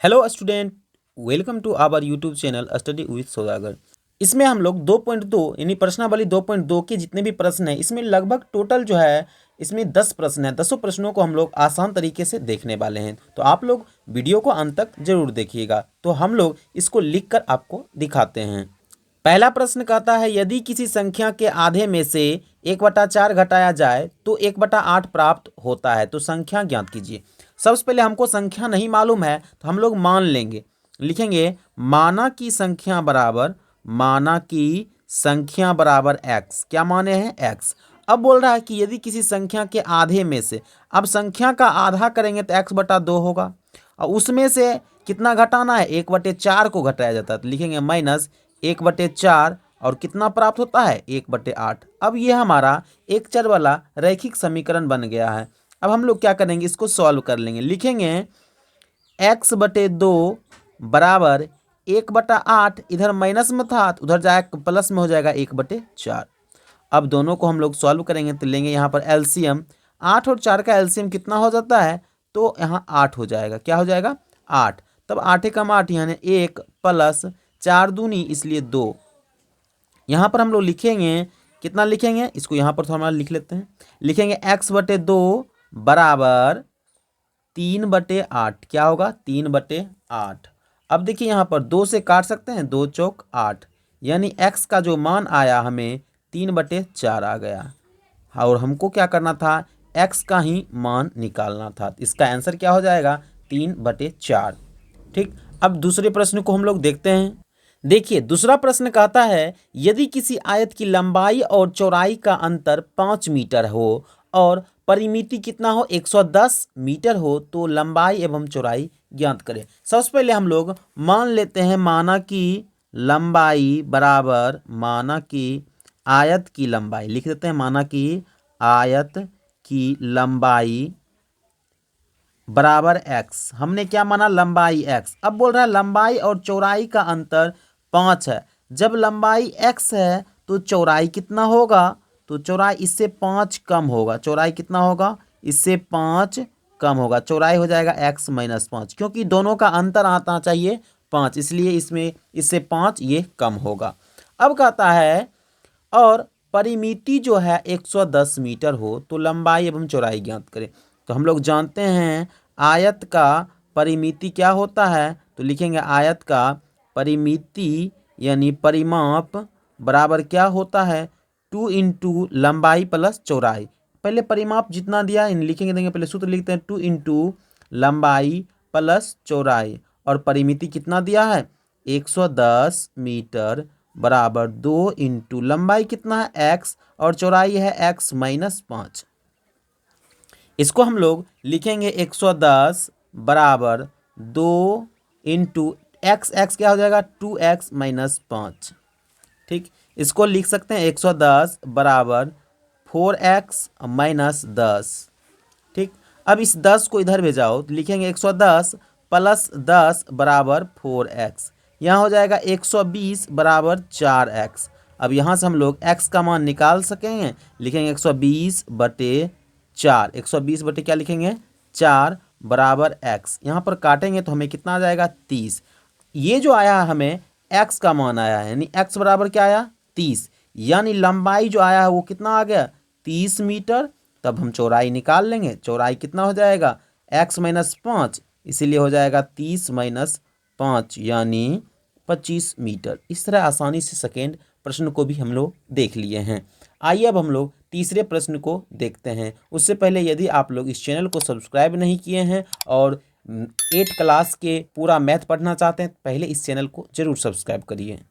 Hello student, welcome to our YouTube channel study with Saudagar. इसमें हम लोग 2.2 यानी प्रश्नावली 2.2 के जितने भी प्रश्न हैं इसमें लगभग टोटल जो है इसमें 10 प्रश्न हैं। 10 प्रश्नों को हम लोग आसान तरीके से देखने वाले हैं, तो आप लोग वीडियो को अंत तक जरूर देखिएगा। तो हम लोग इसको लिख कर आपको दिखाते हैं। पहला प्रश्न कहता है, यदि किसी संख्या के आधे में से 1/4 घटाया जाए तो 1/8 प्राप्त होता है, तो संख्या ज्ञात कीजिए। सबसे पहले हमको संख्या नहीं मालूम है तो हम लोग मान लेंगे, लिखेंगे माना की संख्या बराबर एक्स। क्या माने हैं? एक्स। अब बोल रहा है कि यदि किसी संख्या के आधे में से, अब संख्या का आधा करेंगे तो x/2 होगा, और उसमें से कितना घटाना है? 1/4 को घटाया जाता है, तो लिखेंगे माइनस 1/4 और कितना प्राप्त होता है? 1/8। अब ये हमारा एक चर वाला रैखिक समीकरण बन गया है। अब हम लोग क्या करेंगे, इसको सॉल्व कर लेंगे। लिखेंगे x/2 बराबर 1/8, इधर माइनस में था तो उधर जाएगा प्लस में हो जाएगा 1/4। अब दोनों को हम लोग सॉल्व करेंगे तो लेंगे यहाँ पर एलसीएम। 8 और 4 का एलसीएम कितना हो जाता है? तो यहाँ 8 हो जाएगा। क्या हो जाएगा? 8। तब 8 कम 8 यानी 1 प्लस 4 दूनी इसलिए 2। यहाँ पर हम लोग लिखेंगे, कितना लिखेंगे इसको यहाँ पर थोड़ा लिख लेते हैं। लिखेंगे x/2 बराबर 3/8। क्या होगा? 3/8। अब देखिए यहाँ पर 2 से काट सकते हैं, 2 चौक 8, यानी x का जो मान आया हमें 3/4 आ गया। और हमको क्या करना था? x का ही मान निकालना था। इसका आंसर क्या हो जाएगा? 3/4। ठीक। अब दूसरे प्रश्न को हम लोग देखते हैं। देखिए दूसरा प्रश्न कहता है, यदि किसी आयत की लंबाई और चौड़ाई का अंतर 5 मीटर हो और परिमिति कितना हो? 110 मीटर हो, तो लंबाई एवं चौड़ाई ज्ञात करें। सबसे पहले हम लोग मान लेते हैं माना की लंबाई बराबर माना की आयत की लंबाई, लिख देते हैं माना की आयत की लंबाई बराबर x। हमने क्या माना? लंबाई x। अब बोल रहा है लंबाई और चौड़ाई का अंतर 5 है। जब लंबाई x है तो चौड़ाई कितना होगा? तो चौड़ाई इससे 5 कम होगा। चौड़ाई कितना होगा? इससे 5 कम होगा। चौड़ाई हो जाएगा x - 5, क्योंकि दोनों का अंतर आता चाहिए 5, इसलिए इसमें इससे 5 ये कम होगा। अब कहता है और परिमिति जो है 110 मीटर हो तो लंबाई एवं चौड़ाई ज्ञात करें। तो हम लोग जानते हैं आयत का परिमिति क्या होता है, तो लिखेंगे आयत का परिमिति यानी परिमाप बराबर क्या होता है? 2 इंटू लंबाई प्लस चौड़ाई। पहले परिमाप जितना दिया है लिखेंगे, देंगे पहले सूत्र लिखते हैं 2 इंटू लंबाई प्लस चौड़ाई, और परिमिति कितना दिया है? 110 मीटर बराबर 2 इंटू लंबाई कितना है? x, और चौड़ाई है x - 5। इसको हम लोग लिखेंगे 110 बराबर 2 इंटू एक्स। एक्स क्या हो जाएगा? 2x - 5। ठीक। इसको लिख सकते हैं 110 बराबर 4x - 10। ठीक। अब इस 10 को इधर भेजाओ तो लिखेंगे 110 प्लस 10 बराबर 4x। यहाँ हो जाएगा 120 बराबर 4x। अब यहाँ से हम लोग x का मान निकाल सकेंगे। लिखेंगे 120/4। 120 क्या लिखेंगे? 4 बराबर x। यहाँ पर काटेंगे तो हमें कितना आ जाएगा? 30। ये जो आया है हमें x का मान आया है, यानी x बराबर क्या आया? 30। यानी लंबाई जो आया है वो कितना आ गया? 30 मीटर। तब हम चौड़ाई निकाल लेंगे। चौड़ाई कितना हो जाएगा? x - 5, इसीलिए हो जाएगा 30 - 5 यानी 25 मीटर। इस तरह आसानी से सेकेंड प्रश्न को भी हम लोग देख लिए हैं। आइए अब हम लोग तीसरे प्रश्न को देखते हैं। उससे पहले यदि आप लोग इस चैनल को सब्सक्राइब नहीं किए हैं और 8 क्लास के पूरा मैथ पढ़ना चाहते हैं, पहले इस चैनल को जरूर सब्सक्राइब करिए।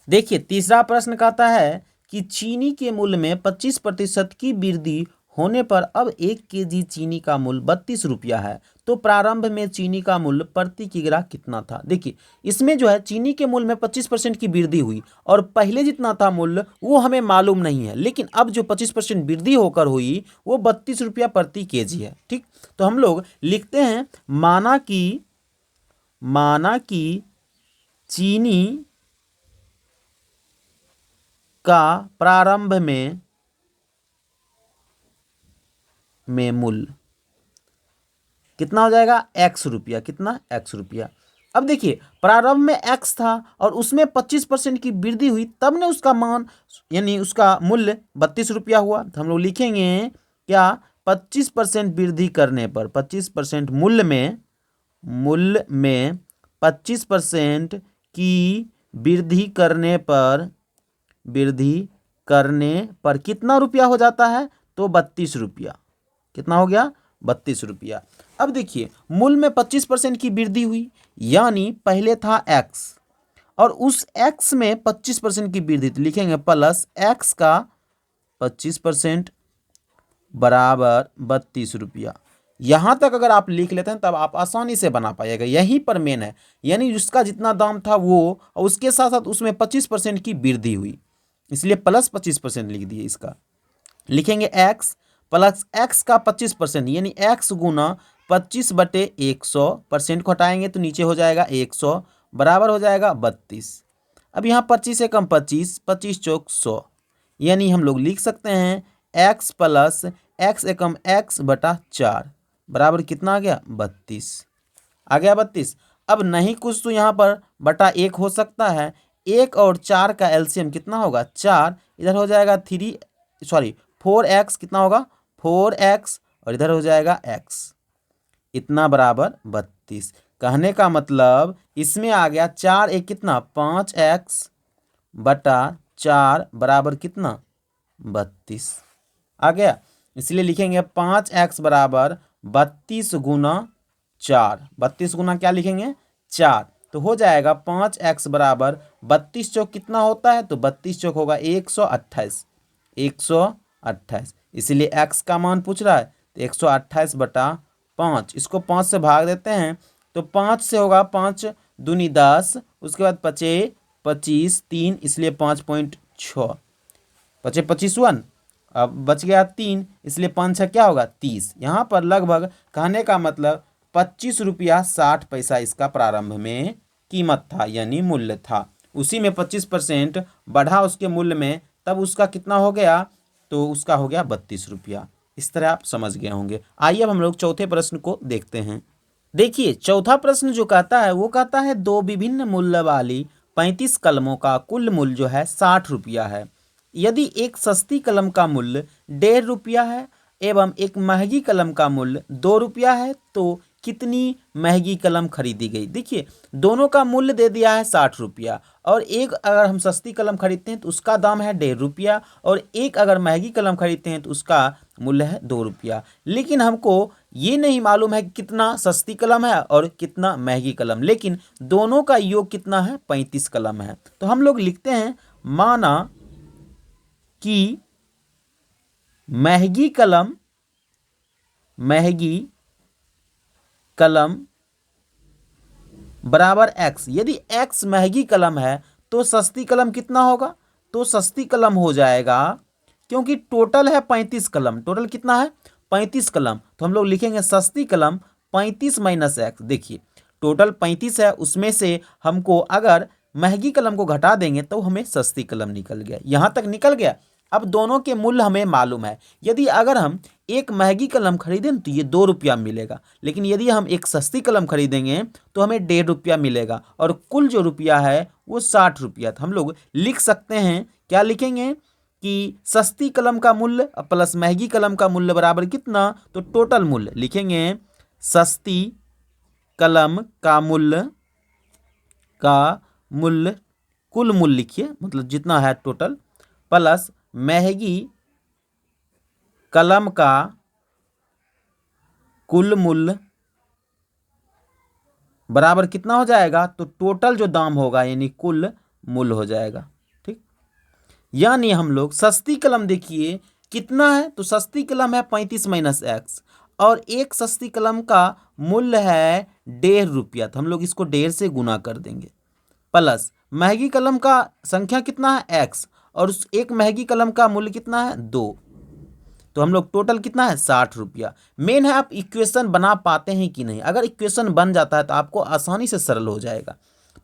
देखिए तीसरा प्रश्न कहता है कि चीनी के मूल्य में 25% की वृद्धि होने पर अब 1 केजी चीनी का मूल्य 32 रुपया है, तो प्रारंभ में चीनी का मूल्य प्रति किग्रा कितना था? देखिए इसमें जो है चीनी के मूल्य में 25% की वृद्धि हुई और पहले जितना था मूल्य वो हमें मालूम नहीं है, लेकिन अब जो 25% वृद्धि होकर हुई वो 32 रुपया प्रति केजी है। ठीक। तो हम लोग लिखते हैं माना की चीनी का प्रारंभ में मूल्य कितना हो जाएगा एक्स रुपया, कितना एक्स रुपया। अब देखिए प्रारंभ में एक्स था और उसमें 25% की वृद्धि हुई, तब ने उसका मान यानी उसका मूल्य 32 रुपया हुआ। तो हम लोग लिखेंगे क्या 25% वृद्धि करने पर 25% मूल्य में 25% की वृद्धि करने पर कितना रुपया हो जाता है, तो 32 रुपया। कितना हो गया 32 रुपया। अब देखिए मूल्य में 25% की वृद्धि हुई, यानी पहले था एक्स और उस एक्स में 25% की वृद्धि, तो लिखेंगे प्लस एक्स का 25% बराबर 32 रुपया। यहां तक अगर आप लिख लेते हैं तब आप आसानी से बना पाइएगा, यहीं पर मेन है। यानी उसका जितना दाम था वो और उसके साथ साथ उसमें 25% की वृद्धि हुई, इसलिए प्लस 25% लिख दिए। इसका लिखेंगे एक्स प्लस एक्स का 25% यानी एक्स गुना 25/100%, को हटाएंगे तो नीचे हो जाएगा 100 बराबर हो जाएगा 32। अब यहाँ 25 से कम 25, 25 चौक 100, यानी हम लोग लिख सकते हैं एक्स प्लस एक्स एकम एक्स बटा 4 बराबर कितना आ गया 32। आ गया 32। अब नहीं कुछ तो यहाँ पर बटा 1 हो सकता है। 1 और 4 का एलसीएम कितना होगा 4, इधर हो जाएगा 4x, कितना होगा 4x और इधर हो जाएगा x, इतना बराबर 32। कहने का मतलब इसमें आ गया 4 एक कितना 5x बटा 4 बराबर कितना 32 आ गया। इसलिए लिखेंगे 5x बराबर 32 गुना 4, 32 गुना क्या लिखेंगे 4, तो हो जाएगा 5x बराबर 32 चौक कितना होता है, तो 32 चौक होगा 128, 128। इसलिए x का मान पूछ रहा है, तो 128 बटा 5, इसको 5 से भाग देते हैं तो 5 से होगा 5 दूनी 10, उसके बाद 5 25 3, इसलिए 5.6, 5 25 अब बच गया 3, इसलिए 5 6 क्या होगा 30। यहाँ पर लगभग कहने का मतलब 25 रुपया 60 पैसा इसका प्रारंभ में कीमत था यानी मूल्य था। उसी में 25% बढ़ा उसके मूल्य में, तब उसका कितना हो गया, तो उसका हो गया 32 रुपया। इस तरह आप समझ गए होंगे। आइए अब हम लोग चौथे प्रश्न को देखते हैं। देखिए चौथा प्रश्न जो कहता है वो कहता है दो विभिन्न मूल्य वाली 35 कलमों का कुल मूल्य जो है 60 रुपया है। यदि एक सस्ती कलम का मूल्य 1.5 रुपया है एवं एक महंगी कलम का मूल्य 2 रुपया है, तो कितनी महंगी कलम खरीदी गई। देखिए दोनों का मूल्य दे दिया है 60 रुपया, और एक अगर हम सस्ती कलम खरीदते हैं तो उसका दाम है 1.5 रुपया, और एक अगर महंगी कलम खरीदते हैं तो उसका मूल्य है 2 रुपया। लेकिन हमको ये नहीं मालूम है कि कितना सस्ती कलम है और कितना महंगी कलम, लेकिन दोनों का योग कितना है 35 कलम है। तो हम लोग लिखते हैं माना कि महंगी कलम बराबर x। यदि x महंगी कलम है तो सस्ती कलम कितना होगा, तो सस्ती कलम हो जाएगा, क्योंकि टोटल है 35 कलम, टोटल कितना है 35 कलम, तो हम लोग लिखेंगे सस्ती कलम 35 माइनस x। देखिए टोटल 35 है, उसमें से हमको अगर महंगी कलम को घटा देंगे तो हमें सस्ती कलम निकल गया, यहाँ तक निकल गया। अब दोनों के मूल्य हमें मालूम है। यदि अगर हम एक महंगी कलम खरीदें तो ये 2 रुपया मिलेगा, लेकिन यदि हम एक सस्ती कलम खरीदेंगे तो हमें 1.5 रुपया मिलेगा, और कुल जो रुपया है वो 60 रुपया। तो हम लोग लिख सकते हैं, क्या लिखेंगे कि सस्ती कलम का मूल्य प्लस महंगी कलम का मूल्य बराबर कितना, तो टोटल मूल्य लिखेंगे सस्ती कलम का मूल्य कुल मूल्य लिखिए, मतलब जितना है टोटल, प्लस महंगी कलम का कुल मूल्य बराबर कितना हो जाएगा, तो टोटल जो दाम होगा यानी कुल मूल्य हो जाएगा। ठीक, यानी हम लोग सस्ती कलम देखिए कितना है, तो सस्ती कलम है 35 माइनस x, और एक सस्ती कलम का मूल्य है 1.5 रुपया, तो हम लोग इसको 1.5 से गुना कर देंगे, प्लस महंगी कलम का संख्या कितना है x, और उस एक महंगी कलम का मूल्य कितना है 2, तो हम लोग टोटल कितना है 60 रुपया। मेन है आप इक्वेशन बना पाते हैं कि नहीं। अगर इक्वेशन बन जाता है तो आपको आसानी से सरल हो जाएगा।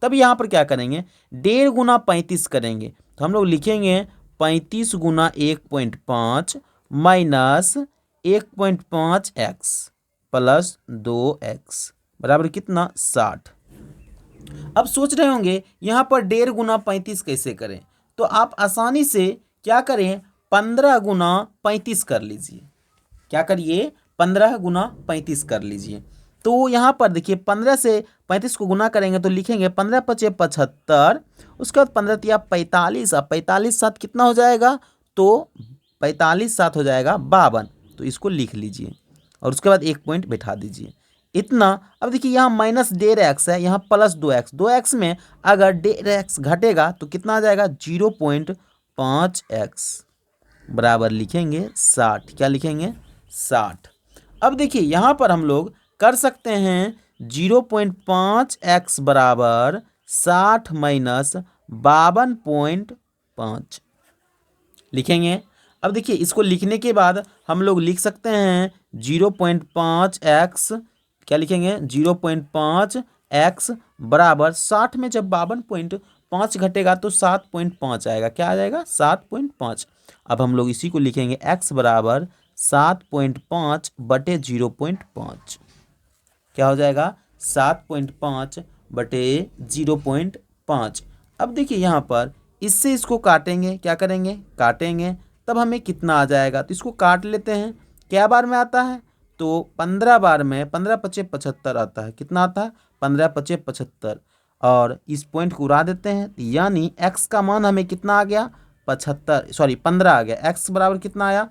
तब यहाँ पर क्या करेंगे 1.5 गुना 35 करेंगे, तो हम लोग लिखेंगे 35 गुना 1.5 माइनस 1.5 x प्लस 2x बराबर कितना 60। अब सोच रहे होंगे यहाँ पर 1.5 गुना 35 कैसे करें, तो आप आसानी से क्या करें 15 गुना 35 कर लीजिए। क्या करिए 15 गुना 35 कर लीजिए। तो यहाँ पर देखिए 15 से 35 को गुना करेंगे तो लिखेंगे 15 पचे 75, उसके बाद 15 तिया 45, अब 45 साथ कितना हो जाएगा, तो 45 साथ हो जाएगा 52। तो इसको लिख लीजिए और उसके बाद एक पॉइंट बैठा दीजिए इतना। अब देखिए यहाँ माइनस 1.5x है, यहाँ प्लस 2x, 2x में अगर 1.5x घटेगा तो कितना आ जाएगा 0.5x बराबर लिखेंगे 60। क्या लिखेंगे 60। अब देखिए यहाँ पर हम लोग कर सकते हैं 0.5x बराबर 60 माइनस 52.5 लिखेंगे। अब देखिए इसको लिखने के बाद हम लोग लिख सकते हैं 0.5x, क्या लिखेंगे 0.5x बराबर 60 में जब 52.5 घटेगा तो 7.5 आएगा। क्या आ जाएगा 7.5। अब हम लोग इसी को लिखेंगे x बराबर 7.5 बटे 0.5। क्या हो जाएगा 7.5 बटे 0.5। अब देखिए यहाँ पर इससे इसको काटेंगे, क्या करेंगे काटेंगे, तब हमें कितना आ जाएगा, तो इसको काट लेते हैं। क्या बार में आता है, तो 15 बार में 15 पचे 75 आता है। कितना आता है 15 पचे 75, और इस पॉइंट को उड़ा देते हैं, यानी x का मान हमें कितना आ गया 15 आ गया। x बराबर कितना आया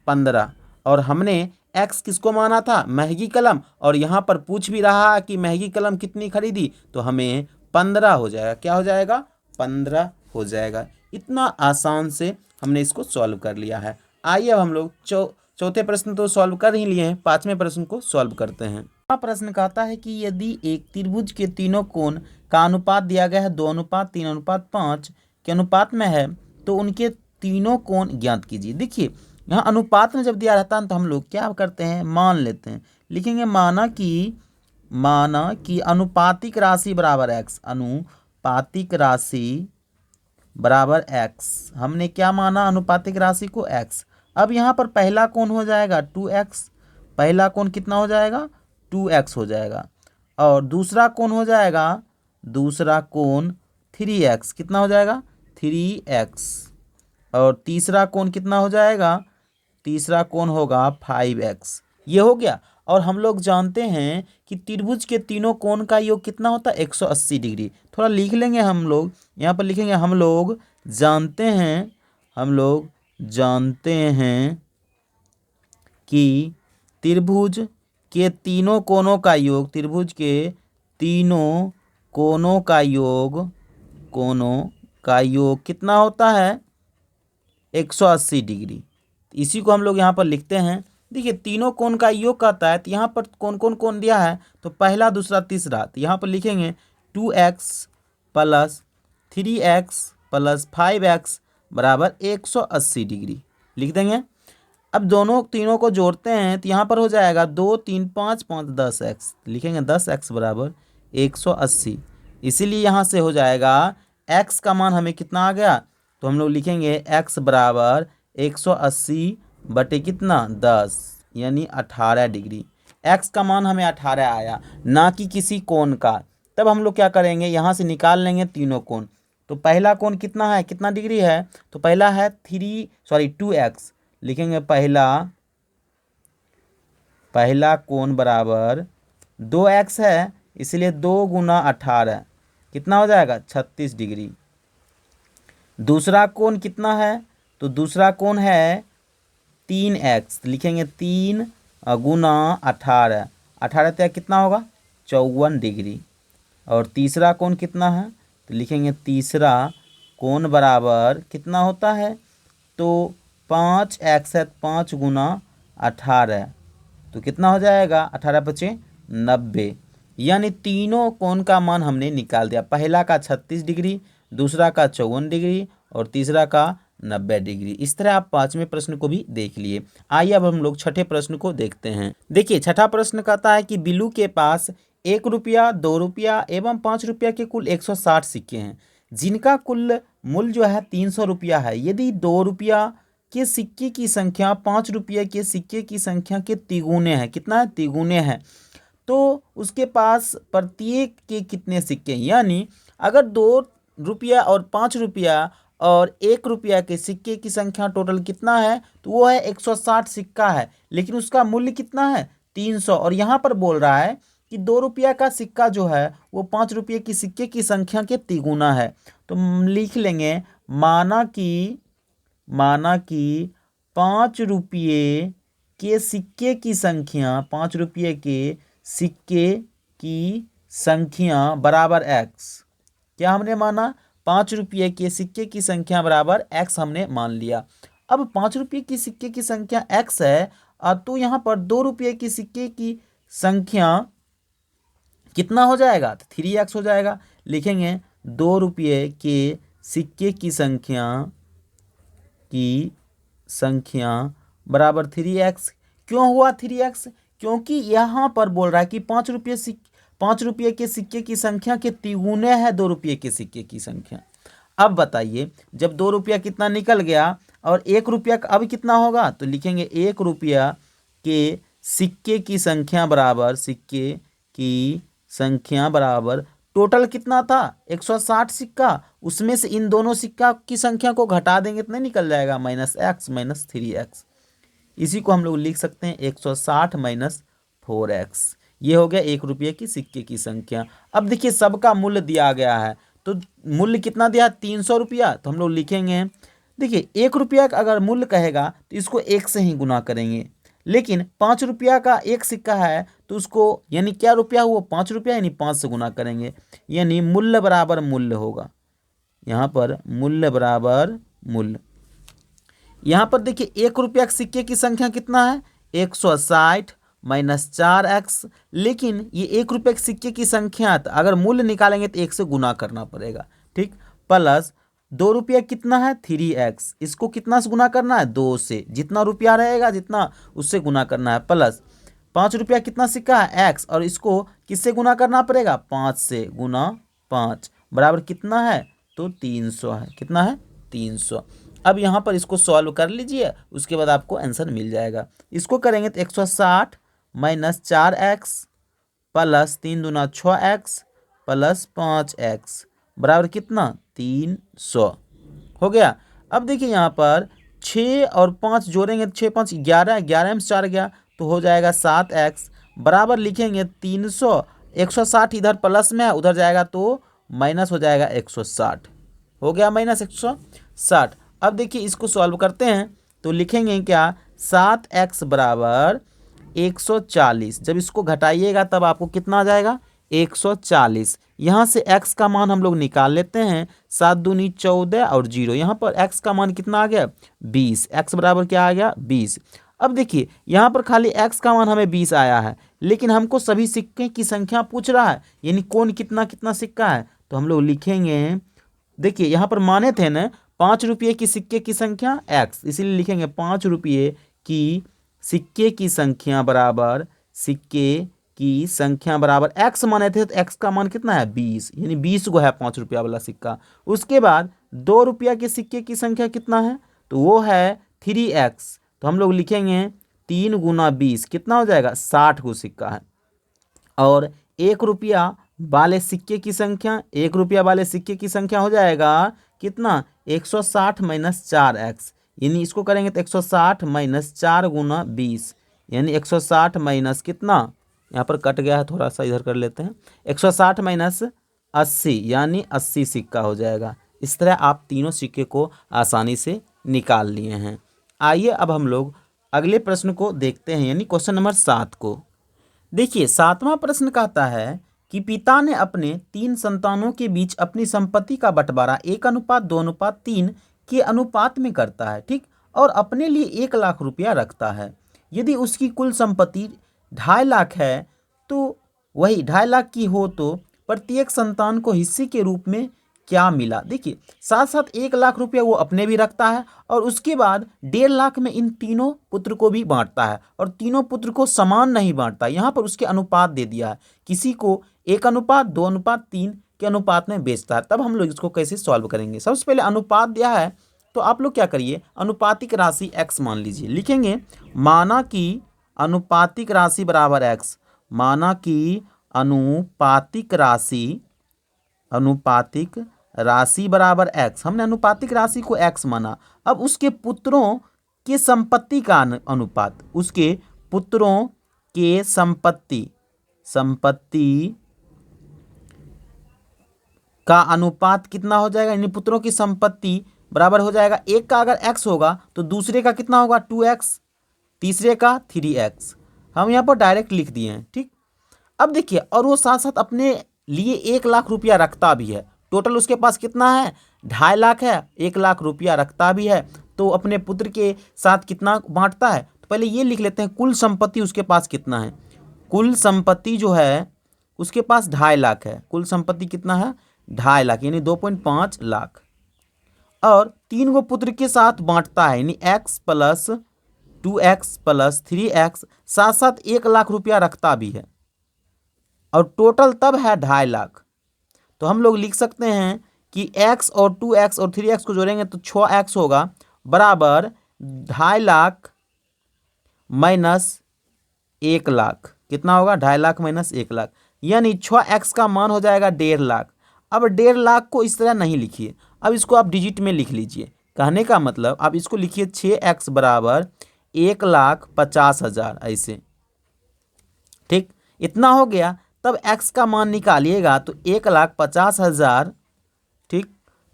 15, और हमने x किसको माना था महंगी कलम, और यहाँ पर पूछ भी रहा कि महंगी कलम कितनी खरीदी, तो हमें 15 हो जाएगा। क्या हो जाएगा 15 हो जाएगा। इतना आसान से हमने इसको सॉल्व कर लिया है। आइए अब हम लोग चौथे प्रश्न तो सॉल्व कर ही लिए हैं, पांचवें प्रश्न को सॉल्व करते हैं। प्रश्न कहता है कि यदि एक त्रिभुज के तीनों कोण का अनुपात दिया गया है 2:3:5 के अनुपात में है, तो उनके तीनों कोण ज्ञात कीजिए। देखिए यहाँ अनुपात में जब दिया रहता है तो हम लोग क्या करते हैं मान लेते हैं, लिखेंगे माना कि अनुपातिक राशि बराबर x, अनुपातिक राशि बराबर x। हमने क्या माना अनुपातिक राशि को x। अब यहाँ पर पहला कोण हो जाएगा 2x, पहला कोण कितना हो जाएगा 2x हो जाएगा, और दूसरा कोण हो जाएगा, दूसरा कोण 3x, कितना हो जाएगा 3x, और तीसरा कोण कितना हो जाएगा, तीसरा कोण होगा 5x। ये हो गया। और हम लोग जानते हैं कि त्रिभुज के तीनों कोण का योग कितना होता है 180 डिग्री। थोड़ा लिख लेंगे हम लोग, यहाँ पर लिखेंगे हम लोग जानते हैं कि त्रिभुज के तीनों कोणों का योग, त्रिभुज के तीनों कोणों का योग कितना होता है 180 डिग्री। इसी को हम लोग यहाँ पर लिखते हैं। देखिए तीनों कोण का योग कहता है, तो यहाँ पर कौन कौन कोण दिया है, तो पहला दूसरा तीसरा, तो यहाँ पर लिखेंगे 2x plus 3x plus 5x बराबर 180 डिग्री लिख देंगे। अब दोनों तीनों को जोड़ते हैं तो यहाँ पर हो जाएगा 2 3 5 5 10x, लिखेंगे 10x बराबर 180। इसीलिए यहाँ से हो जाएगा x का मान हमें कितना आ गया, तो हम लोग लिखेंगे x बराबर 180 बटे कितना 10, यानी 18 डिग्री। x का मान हमें 18 आया, ना कि किसी कोण का। तब हम लोग क्या करेंगे यहाँ से निकाल लेंगे तीनों कोण। तो पहला कोण कितना है, कितना डिग्री है, तो पहला है 2x, लिखेंगे पहला कोण बराबर 2x है, इसलिए 2 गुना 18 कितना हो जाएगा 36 डिग्री। दूसरा कोण कितना है, तो दूसरा कोण है 3x, लिखेंगे 3 गुना 18, 18 तक कितना होगा 54 डिग्री। और तीसरा कोण कितना है, तो लिखेंगे तीसरा कोण बराबर कितना होता है, तो 5x है, 5 गुना 18, तो कितना हो जाएगा 18 पचे 90, यानी तीनों कोण का मान हमने निकाल दिया। पहला का 36 डिग्री, दूसरा का 54 डिग्री, और तीसरा का 90 डिग्री। इस तरह आप पांचवें प्रश्न को भी देख लिए। आइए अब हम लोग छठे प्रश्न को देखते हैं। देखिए छठा प्रश्न कहता है कि बिल्लू के पास 1 रुपया 2 रुपया एवं 5 रुपया के कुल 160 सिक्के हैं, जिनका कुल मूल्य जो है 300 रुपया है। यदि 2 रुपया के सिक्के की संख्या 5 रुपये के सिक्के की संख्या के तिगुने है। कितना है? तिगुने है। तो उसके पास प्रत्येक के कितने सिक्के हैं, यानी अगर 2 रुपया और 5 रुपया और 1 रुपया के सिक्के की संख्या टोटल कितना है, तो वो है 160 सिक्का है, लेकिन उसका मूल्य कितना है? 300। और यहाँ पर बोल रहा है कि 2 रुपया का सिक्का जो है वो 5 रुपये की सिक्के की संख्या के तिगुना है। तो लिख लेंगे माना कि 5 रुपये के सिक्के की संख्या 5 रुपये के सिक्के की संख्या बराबर एक्स। क्या हमने माना? 5 रुपये के सिक्के की संख्या बराबर एक्स हमने मान लिया। अब 5 रुपये की सिक्के की संख्या एक्स है, तो यहाँ पर 2 रुपये की सिक्के की संख्या कितना हो जाएगा? तो 3x हो जाएगा। लिखेंगे 2 रुपये के सिक्के की संख्या बराबर 3x। क्यों हुआ 3x? क्योंकि यहाँ पर बोल रहा है कि 5 रुपये के सिक्के की संख्या के तिगुने है 2 रुपये के सिक्के की संख्या। अब बताइए, जब 2 रुपया कितना निकल गया और 1 रुपया का अब कितना होगा, तो लिखेंगे 1 रुपया के सिक्के की संख्या बराबर टोटल कितना था? 160 सिक्का। उसमें से इन दोनों सिक्का की संख्या को घटा देंगे तो नहीं निकल जाएगा -x - 3x। इसी को हम लोग लिख सकते हैं 160 - 4x। ये हो गया 1 रुपये की सिक्के की संख्या। अब देखिए सबका मूल्य दिया गया है, तो मूल्य कितना दिया? 300 रुपया। तो हम लोग लिखेंगे, देखिए 1 रुपया का अगर मूल्य कहेगा तो इसको 1 से ही गुना करेंगे, लेकिन 5 रुपया का एक सिक्का है तो उसको यानी क्या रुपया हुआ? 5 रुपया, यानी 5 से गुना करेंगे, यानी मूल्य बराबर मूल्य होगा। यहाँ पर मूल्य बराबर मूल्य। यहाँ पर देखिए 1 रुपया के सिक्के की संख्या कितना है? 160 - 4x। लेकिन ये 1 रुपये के सिक्के की संख्या अगर मूल्य निकालेंगे तो 1 से गुना करना पड़ेगा, ठीक। प्लस 2 रुपया कितना है? 3x। इसको कितना से गुना करना है? 2 से। जितना रुपया रहेगा जितना उससे गुना करना है। प्लस 5 रुपया कितना सिक्का है? x। और इसको किससे गुना करना पड़ेगा? 5 से। गुना 5 बराबर कितना है? तो 300 है। कितना है? 300। अब यहाँ पर इसको सॉल्व कर लीजिए, उसके बाद आपको आंसर मिल जाएगा। इसको करेंगे तो 160 - 4x प्लस 3 दूना 6x प्लस 5x बराबर कितना? 300 हो गया। अब देखिए यहाँ पर 6 और 5 जोड़ेंगे तो 6 5 11, 11 में 4 गया तो हो जाएगा 7x बराबर लिखेंगे 300। 160 इधर प्लस में है, उधर जाएगा तो माइनस हो जाएगा 160। हो गया -160। अब देखिए इसको सॉल्व करते हैं तो लिखेंगे क्या? 7x बराबर 140। जब इसको घटाइएगा तब आपको कितना आ जाएगा? 140। यहाँ से x का मान हम लोग निकाल लेते हैं। 7 दूनी 14 और 0, यहाँ पर x का मान कितना आ गया? 20। x बराबर क्या आ गया? 20। अब देखिए यहाँ पर खाली x का मान हमें 20 आया है, लेकिन हमको सभी सिक्के की संख्या पूछ रहा है, यानी कौन कितना कितना सिक्का है। तो हम लोग लिखेंगे, देखिए यहाँ पर माने थे ना 5 रुपये की सिक्के की संख्या x, इसीलिए लिखेंगे 5 रुपये की सिक्के की संख्या बराबर x माने थे, तो x का मान कितना है? 20, यानी 20 गो है 5 रुपया वाला सिक्का। उसके बाद 2 रुपया के सिक्के की संख्या कितना है? तो वो है 3x। तो हम लोग लिखेंगे 3 गुना 20 कितना हो जाएगा? 60 गो सिक्का है। और 1 रुपया वाले सिक्के की संख्या, 1 रुपया वाले सिक्के की संख्या हो जाएगा कितना? 160 - 4x, यानी इसको करेंगे तो 160 - 4 गुना 20, यानी 160 माइनस कितना? यहाँ पर कट गया है, थोड़ा सा इधर कर लेते हैं। 160 - 80, यानी 80 सिक्का हो जाएगा। इस तरह आप तीनों सिक्के को आसानी से निकाल लिए हैं। आइए अब हम लोग अगले प्रश्न को देखते हैं, यानी क्वेश्चन नंबर 7 को। देखिए 7वां प्रश्न कहता है कि पिता ने अपने 3 संतानों के बीच अपनी संपत्ति का बंटवारा 1:2:3 के अनुपात में करता है, ठीक, और अपने लिए 1 लाख रुपया रखता है। यदि उसकी कुल संपत्ति 2.5 लाख है तो वही 2.5 लाख की हो तो प्रत्येक संतान को हिस्से के रूप में क्या मिला। देखिए साथ साथ 1 लाख रुपया वो अपने भी रखता है और उसके बाद 1.5 लाख में इन तीनों पुत्र को भी बांटता है, और तीनों पुत्र को समान नहीं बांटता। यहाँ पर उसके अनुपात दे दिया है, किसी को 1:2:3 के अनुपात में बेचता है। तब हम लोग इसको कैसे सॉल्व करेंगे? सबसे पहले अनुपात दिया है तो आप लोग क्या करिए, अनुपातिक राशि x मान लीजिए। लिखेंगे माना कि अनुपातिक राशि बराबर x, माना कि अनुपातिक राशि बराबर x। हमने अनुपातिक राशि को x माना। अब उसके पुत्रों के संपत्ति का अनुपात, उसके पुत्रों के संपत्ति का अनुपात कितना हो जाएगा, यानी पुत्रों की संपत्ति बराबर हो जाएगा, एक का अगर x होगा तो दूसरे का कितना होगा 2x, तीसरे का 3x। हम यहाँ पर डायरेक्ट लिख दिए हैं। ठीक, अब देखिए, और वो साथ साथ अपने लिए 1 लाख रुपया रखता भी है। टोटल उसके पास कितना है, 2.5 लाख है, 1 लाख रुपया रखता भी है। तो अपने पुत्र के साथ कितना बांटता है, तो पहले ये लिख लेते हैं कुल संपत्ति उसके पास कितना है। कुल संपत्ति जो है उसके पास 2.5 लाख है। कुल संपत्ति कितना है, 2.5 लाख, यानी 2.5 लाख। और 3 गो पुत्र के साथ बांटता है, यानी x plus 2x plus 3x, साथ साथ 1 लाख रुपया रखता भी है। और टोटल तब है 2.5 लाख। तो हम लोग लिख सकते हैं कि x और 2x और 3x को जोड़ेंगे तो 6x होगा, बराबर 2.5 लाख माइनस 1 लाख। कितना होगा, 2.5 लाख माइनस 1 लाख, यानी 6x का मान हो जाएगा 1.5 लाख। अब 1.5 लाख को इस तरह नहीं लिखिए, अब इसको आप डिजिट में लिख लीजिए। कहने का मतलब आप इसको लिखिए 6x बराबर 1,50,000 ऐसे। ठीक, इतना हो गया। तब x का मान निकालिएगा तो 1,50,000, ठीक,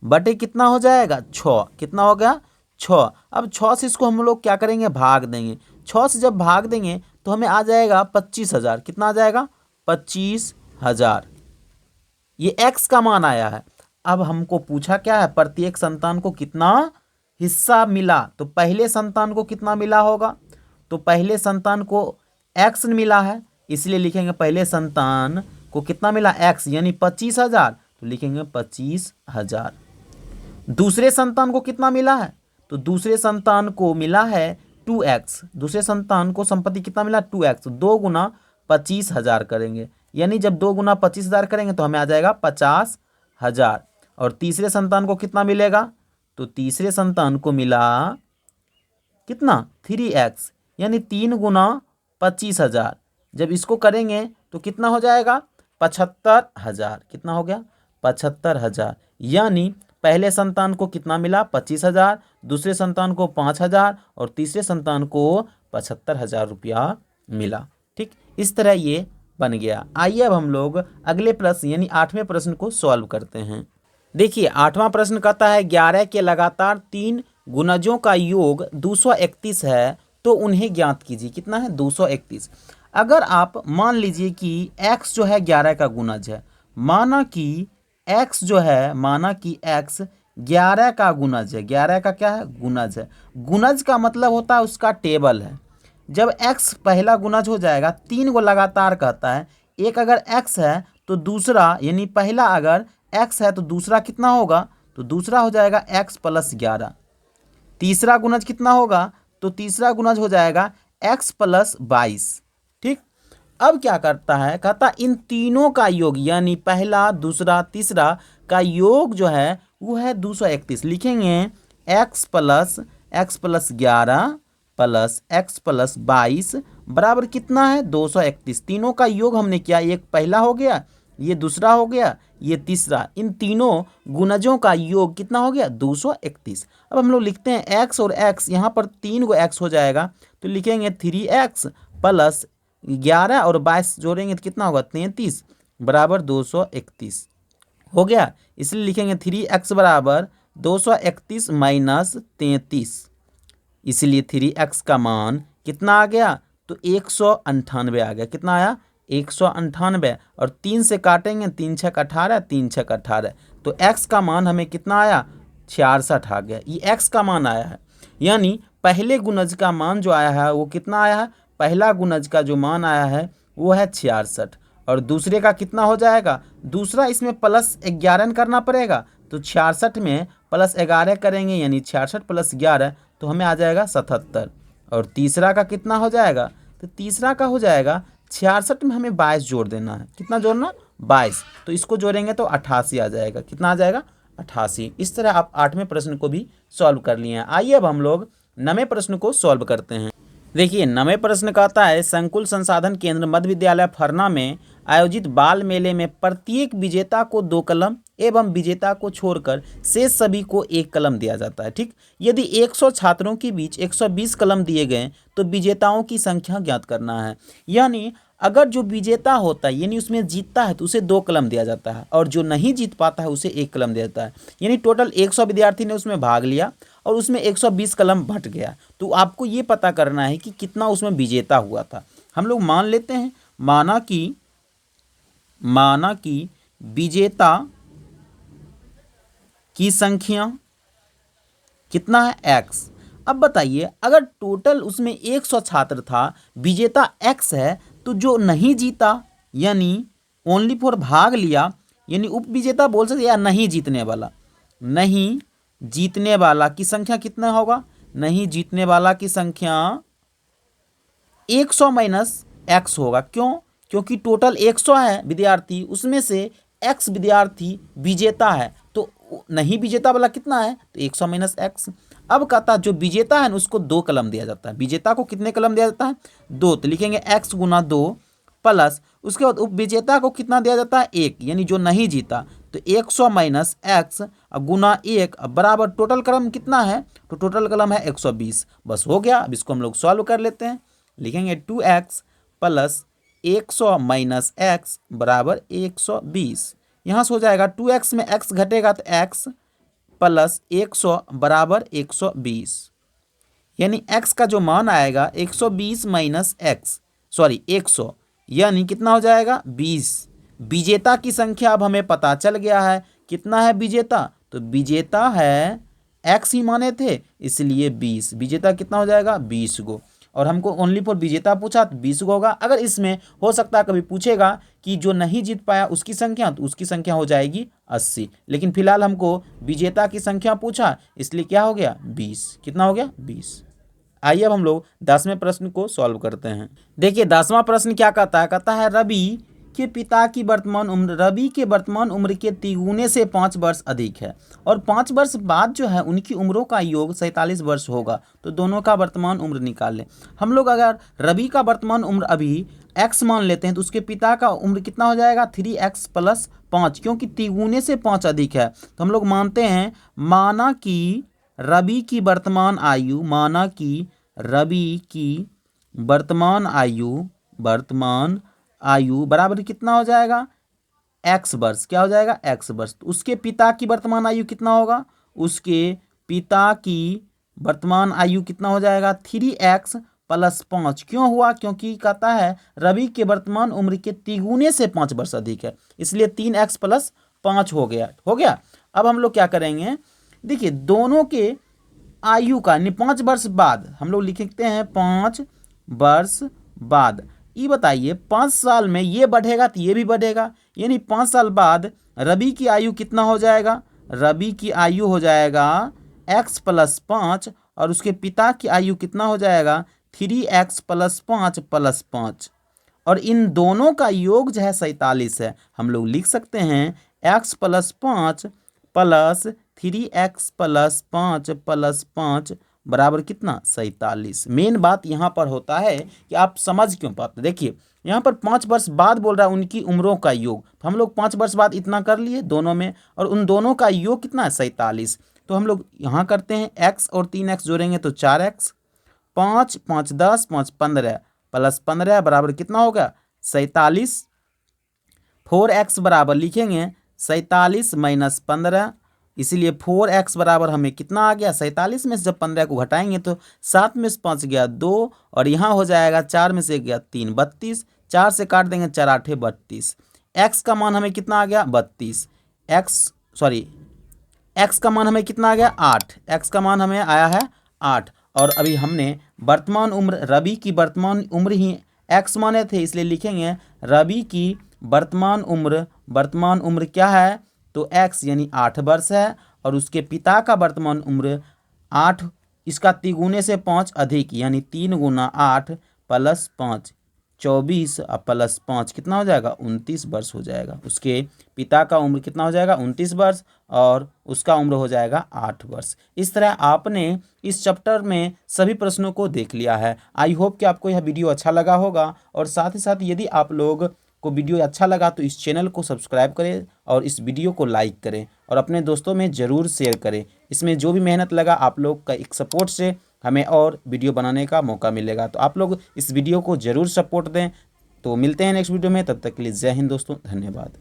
बटे कितना हो जाएगा 6। कितना हो गया 6। अब 6 से इसको हम लोग क्या करेंगे, भाग देंगे। 6 से जब भाग देंगे तो हमें आ जाएगा 25,000। कितना आ जाएगा 25,000। ये x का मान आया है। अब हमको पूछा क्या है, प्रत्येक संतान को कितना हिस्सा मिला। तो पहले संतान को कितना मिला होगा, तो पहले संतान को x मिला है, इसलिए लिखेंगे पहले संतान को कितना मिला x, यानी 25,000, तो लिखेंगे 25,000। दूसरे संतान को कितना मिला है, तो दूसरे संतान को मिला है 2x। दूसरे संतान को संपत्ति कितना मिला 2x, 2 गुना 25,000 करेंगे, यानी जब 2 गुना 25,000 करेंगे तो हमें आ जाएगा 50,000। और तीसरे संतान को कितना मिलेगा, तो तीसरे संतान को मिला कितना 3x, यानी 3 गुना 25,000। जब इसको करेंगे तो कितना हो जाएगा 75,000। कितना हो गया 75,000, यानी पहले संतान को कितना मिला 25,000, दूसरे संतान को 5,000 और तीसरे संतान को 75,000 रुपया मिला। ठीक, इस तरह ये बन गया। आइए अब हम लोग अगले प्रश्न यानी 8वें प्रश्न को सॉल्व करते हैं। देखिए 8वां प्रश्न कहता है 11 के लगातार 3 गुणजों का योग 231 है, तो उन्हें ज्ञात कीजिए। कितना है 231। अगर आप मान लीजिए कि x जो है 11 का गुणज है, माना कि x जो है, माना कि x 11 का गुणज है। 11 का क्या है, गुणज है। गुणज का मतलब होता है उसका टेबल है। जब x पहला गुणज हो जाएगा, 3 को लगातार कहता है, एक अगर x है तो दूसरा, यानी पहला अगर x है तो दूसरा कितना होगा, तो दूसरा हो जाएगा x प्लस 11। तीसरा गुणज कितना होगा, तो तीसरा गुणज हो जाएगा x प्लस 22। ठीक, अब क्या करता है, कहता इन तीनों का योग, यानी पहला दूसरा तीसरा का योग जो है वो है 231। लिखेंगे x plus 11 plus x plus 22 बराबर कितना है 231। तीनों का योग हमने किया, एक पहला हो गया, ये दूसरा हो गया, ये तीसरा। इन तीनों गुणजों का योग कितना हो गया 231। अब हम लोग लिखते हैं x और x, यहाँ पर 3 को x हो जाएगा तो लिखेंगे 3x प्लस 11 और 22 जोड़ेंगे तो कितना होगा 33 बराबर 231 हो गया। इसलिए लिखेंगे 3x बराबर 231 माइनस 33। इसलिए 3x का मान कितना आ गया, तो 198 आ गया। कितना आया 198। और 3 से काटेंगे, 3 छक 18, 3 छक 18, तो x का मान हमें कितना आया 66 आ गया। ये x का मान आया है, यानी पहले गुणज का मान जो आया है वो कितना आया है, पहला गुणज का जो मान आया है वो है 66। और दूसरे का कितना हो जाएगा, दूसरा इसमें प्लस 11 करना पड़ेगा, तो 66 में प्लस 11 करेंगे, यानी 66 प्लस 11 तो हमें आ जाएगा 77। और तीसरा का कितना हो जाएगा, तो तीसरा का हो जाएगा 66 में हमें 22 जोड़ देना है। कितना जोड़ना 22, तो इसको जोड़ेंगे तो 88 आ जाएगा। कितना आ जाएगा 88। इस तरह आप 8वें प्रश्न को भी सॉल्व कर लिए हैं। आइए अब हम लोग 9वें प्रश्न को सॉल्व करते हैं। देखिए 9वें प्रश्न कहता है संकुल संसाधन केंद्र मध्य विद्यालय फरना में आयोजित बाल मेले में प्रत्येक विजेता को 2 कलम एवं विजेता को छोड़कर शेष सभी को 1 कलम दिया जाता है। ठीक, यदि 100 छात्रों के बीच 120 कलम दिए गए तो विजेताओं की संख्या ज्ञात करना है। यानी अगर जो विजेता होता है यानी उसमें जीतता है तो उसे 2 कलम दिया जाता है और जो नहीं जीत पाता है उसे 1 कलम दिया जाता है। यानी टोटल 100 विद्यार्थी ने उसमें भाग लिया और उसमें 120 कलम बट गया, तो आपको ये पता करना है कि कितना उसमें विजेता हुआ था। हम लोग मान लेते हैं, माना कि विजेता की संख्या कितना है x। अब बताइए अगर टोटल उसमें 100 छात्र था, विजेता x है, तो जो नहीं जीता यानी ओनली फॉर भाग लिया यानी उप विजेता बोल सकते या नहीं जीतने वाला की संख्या कितना होगा? नहीं जीतने वाला की संख्या 100 माइनस x होगा। क्यों? क्योंकि टोटल 100 है विद्यार्थी, उसमें से x विद्यार्थी विजेता है, तो नहीं विजेता वाला कितना है? तो 100 माइनस x। अब कहता है जो विजेता है ना उसको 2 कलम दिया जाता है। विजेता को कितने कलम दिया जाता है? 2, तो लिखेंगे x गुना 2 प्लस उसके बाद उप विजेता को कितना दिया जाता है? 1, यानी जो नहीं जीता, तो 100 माइनस x गुना 1 बराबर टोटल कलम कितना है? तो टोटल कलम है 120। बस हो गया। अब इसको हम लोग सॉल्व कर लेते हैं। लिखेंगे 2x प्लस 100 माइनस x बराबर 120। यहाँ से हो जाएगा 2x में x घटेगा तो x प्लस 100 बराबर 120, यानी x का जो मान आएगा 120 माइनस x 100, यानी कितना हो जाएगा? 20। विजेता की संख्या अब हमें पता चल गया है। कितना है विजेता? तो विजेता है x ही माने थे इसलिए 20। विजेता कितना हो जाएगा? 20 गो। और हमको ओनली फॉर विजेता पूछा तो 20 गो होगा। अगर इसमें हो सकता है कभी पूछेगा कि जो नहीं जीत पाया उसकी संख्या, तो उसकी संख्या हो जाएगी 80। लेकिन फिलहाल हमको विजेता की संख्या पूछा इसलिए क्या हो गया? 20। कितना हो गया? 20। आइए अब हम लोग 10वें प्रश्न को सॉल्व करते हैं। देखिए 10वां प्रश्न क्या कहता है? कहता है रवि के पिता की वर्तमान उम्र के तिगुने से 5 वर्ष अधिक है और 5 वर्ष बाद जो है उनकी उम्रों का योग 47 वर्ष होगा, तो दोनों का वर्तमान उम्र निकाल लें। हम लोग अगर रवि का वर्तमान उम्र अभी x मान लेते हैं तो उसके पिता का उम्र कितना हो जाएगा? 3x प्लस 5, क्योंकि तिगुने से 5 अधिक है। तो हम लोग मानते हैं माना कि रवि की वर्तमान आयु बराबर कितना हो जाएगा? x वर्ष। क्या हो जाएगा? x वर्ष। तो उसके पिता की वर्तमान आयु कितना होगा? उसके पिता की वर्तमान आयु कितना हो जाएगा? 3x plus 5। क्यों हुआ? क्योंकि कहता है रवि के वर्तमान उम्र के तिगुने से 5 वर्ष अधिक है, इसलिए 3x प्लस 5 हो गया। अब हम लोग क्या करेंगे? देखिए दोनों के आयु का 5 वर्ष बाद हम लोग लिखते हैं 5 वर्ष बाद। ये बताइए 5 साल में ये बढ़ेगा तो ये भी बढ़ेगा, यानी 5 साल बाद रवि की आयु कितना हो जाएगा? रवि की आयु हो जाएगा x प्लस 5 और उसके पिता की आयु कितना हो जाएगा? 3x प्लस 5 और इन दोनों का योग जो है 47 है। हम लोग लिख सकते हैं x plus 5 plus 3x plus 5 बराबर कितना? 47। मेन बात यहाँ पर होता है कि आप समझ क्यों पाते। देखिए यहाँ पर 5 वर्ष बाद बोल रहा है उनकी उम्रों का योग, तो हम लोग 5 वर्ष बाद इतना कर लिए दोनों में, और उन दोनों का योग कितना है? 47। तो हम लोग यहाँ करते हैं x और 3x जोड़ेंगे तो 4x, 5 5 10 5 15 प्लस 15 बराबर कितना होगा? 47। 4x बराबर लिखेंगे 47 माइनस 15, इसीलिए 4x बराबर हमें कितना आ गया? 47 में से जब 15 को घटाएंगे तो 7 में से 5 गया 2 और यहाँ हो जाएगा 4 में से गया 3 32, 4 से काट देंगे 4 8 32। x का मान हमें कितना आ गया? 32। x का मान हमें कितना आ गया? 8। x का मान हमें आया है 8। और अभी हमने वर्तमान उम्र, रवि की वर्तमान उम्र ही x माने थे, इसलिए लिखेंगे रवि की वर्तमान उम्र क्या है? तो x यानी 8 वर्ष है और उसके पिता का वर्तमान उम्र 8, इसका तिगुने से 5 अधिक, यानी 3 गुना 8 प्लस 5, 24 प्लस 5 कितना हो जाएगा 29 वर्ष हो जाएगा। उसके पिता का उम्र कितना हो जाएगा 29 वर्ष और उसका उम्र हो जाएगा 8 वर्ष। इस तरह आपने इस चैप्टर में सभी प्रश्नों को देख लिया है। आई होप कि आपको यह वीडियो अच्छा लगा होगा, और साथ ही साथ यदि आप लोग को वीडियो अच्छा लगा तो इस चैनल को सब्सक्राइब करें और इस वीडियो को लाइक करें और अपने दोस्तों में ज़रूर शेयर करें। इसमें जो भी मेहनत लगा आप लोग का एक सपोर्ट से हमें और वीडियो बनाने का मौका मिलेगा, तो आप लोग इस वीडियो को ज़रूर सपोर्ट दें। तो मिलते हैं नेक्स्ट वीडियो में, तब तक के लिए जय हिंद दोस्तों, धन्यवाद।